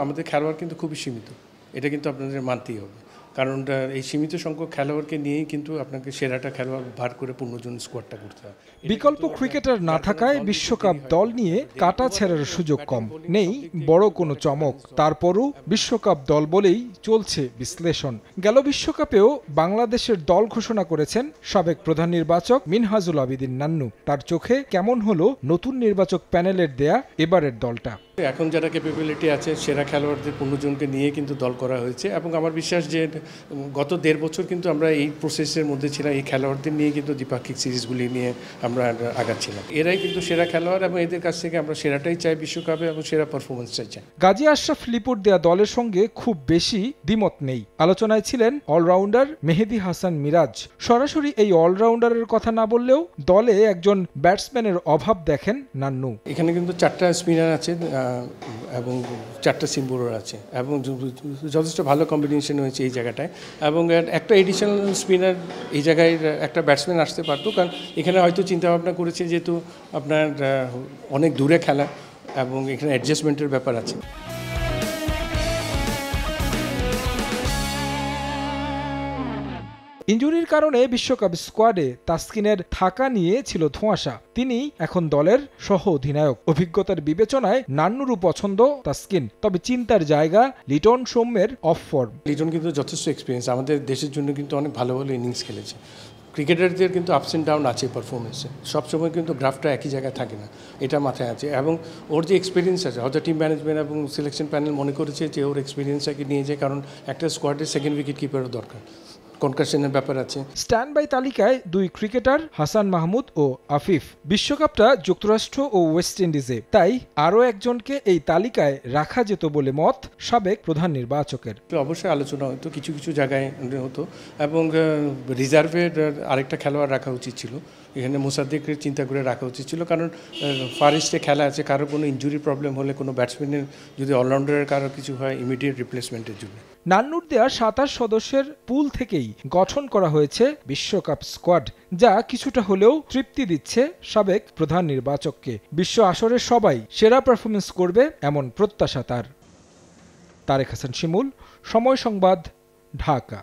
আমাদের খেলোয়াড় কিন্তু খুবই সীমিত, এটা কিন্তু আপনাদের মানতেই হবে, কারণ এই সীমিত সংখ্যক খেলোয়াড়কে নিয়েই কিন্তু আপনাকে সেরাটা খেলোয়াড় ভার করে পূর্ণজন স্কোয়াডটা করতে হয়। বিকল্প ক্রিকেটার না থাকায় বিশ্বকাপ দল নিয়ে কাটা ছেঁড়ার সুযোগ কম, নেই বড় কোনো চমক। তারপরও বিশ্বকাপ দল বলেই চলছে বিশ্লেষণ। গেল বিশ্বকাপেও বাংলাদেশের দল ঘোষণা করেছেন সাবেক প্রধান নির্বাচক মিনহাজুল আবেদীন নান্নু। তার চোখে কেমন হলো নতুন নির্বাচক প্যানেলের দেয়া এবারের দলটা? এখন যারা ক্যাপাবিলিটি আছে সেরা খেলোয়াড়দের 15 জনকে নিয়ে কিন্তু দল করা হয়েছে, এবং আমার বিশ্বাস যে গত 1.5 বছর কিন্তু আমরা এই প্রসেসের মধ্যে ছিলাম, এই খেলোয়াড়দের নিয়ে কিন্তু দ্বিপাক্ষিক সিরিজগুলি নিয়ে আমরা আগাচ্ছিলাম। এরাই কিন্তু সেরা খেলোয়াড় এবং এদের কাছ থেকে আমরা সেরাটাই চাই বিশ্বকাপে, এবং সেরা পারফরমেন্সটাই চাই। গাজী আশরাফ লিপুর দেয়া দলের সঙ্গে খুব বেশি দ্বিমত নেই। আলোচনায় ছিলেন অলরাউন্ডার মেহেদী হাসান মিরাজ। সরাসরি এই অলরাউন্ডারের কথা না বললেও দলে একজন ব্যাটসম্যানের অভাব দেখেন নান্নু। এখানে কিন্তু 4টা স্পিনার আছে এবং 4টা সিম বোলার আছে, এবং যথেষ্ট ভালো কম্বিনেশন হয়েছে এই জায়গাটায়, এবং একটা এডিশনাল স্পিনার এই জায়গায় একটা ব্যাটসম্যান আসতে পারতো, কারণ এখানে হয়তো চিন্তাভাবনা করেছে যেহেতু আপনার অনেক দূরে খেলা এবং এখানে অ্যাডজাস্টমেন্টের ব্যাপার আছে। ইনজুরির কারণে বিশ্বকাপ স্কোয়াডে তাসকিনের থাকা নিয়ে ছিল ধোঁয়াশা। তিনি এখন দলের সহ অধিনায়ক। অভিজ্ঞতার বিবেচনায় নান্নুরও পছন্দ তাসকিন, তবে চিন্তার জায়গা লিটন সৌম্যের অফ ফর্ম। লিটন কিন্তু যথেষ্ট এক্সপিরিয়েন্স, আমাদের দেশের জন্য কিন্তু অনেক ভালো ভালো ইনিংস খেলেছে। ক্রিকেটারদের কিন্তু আপস অ্যান্ড ডাউন আছে পারফরমেন্সে, সবসময় কিন্তু গ্রাফটা একই জায়গায় থাকে না, এটা মাথায় আছে। এবং ওর যে এক্সপিরিয়েন্স আছে, হয়তো টিম ম্যানেজমেন্ট এবং সিলেকশন প্যানেল মনে করেছে যে ওর এক্সপিরিয়েন্সটাকে নিয়ে যায়, কারণ একটা স্কোয়াডের সেকেন্ড উইকেট কিপারও দরকার, কনকাশনের ব্যাপার আছে। স্ট্যান্ড বাই তালিকায় 2 ক্রিকেটার হাসান মাহমুদ ও আফিফ। বিশ্বকাপটা যুক্তরাষ্ট্র ও ওয়েস্ট ইন্ডিজে, তাই আরও একজনকে এই তালিকায় রাখা যেত বলে মত সাবেক প্রধান নির্বাচকের। অবশ্যই আলোচনা হতো, কিছু কিছু জায়গায় হতো, এবং রিজার্ভের আরেকটা খেলোয়াড় রাখা উচিত ছিল। এখানে মোসাদ্দেককে চিন্তা করে রাখা উচিত ছিল, কারণ ফার ইস্টে খেলা আছে, কারো কোনো ইনজুরি প্রবলেম হলে, কোনো ব্যাটসম্যানের যদি অলরাউন্ডারের কারো কিছু হয়, ইমিডিয়েট রিপ্লেসমেন্টের জন্য। নান্নুর দেয়া 27 সদস্যের পুল থেকেই গঠন করা হয়েছে বিশ্বকাপ স্কোয়াড, যা কিছুটা হলেও তৃপ্তি দিচ্ছে সাবেক প্রধান নির্বাচককে। বিশ্ব আসরে সবাই সেরা পারফরমেন্স করবে এমন প্রত্যাশা তার। তারেক হাসান শিমুল, সময় সংবাদ, ঢাকা।